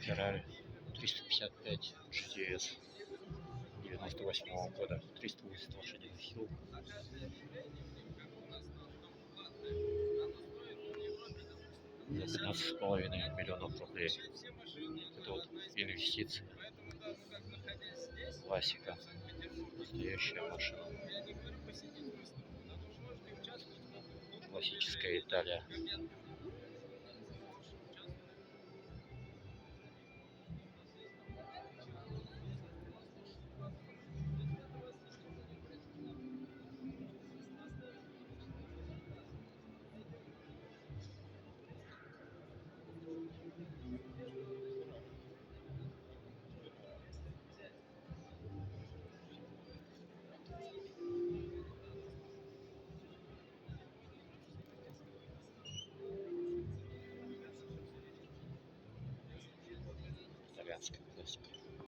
Феррари 355 GTS 98 года, 380 лошадиных сил. За 15,5 миллионов рублей. Это вот инвестиции. Классика. Настоящая машина. Классическая Италия. Итальянская классика.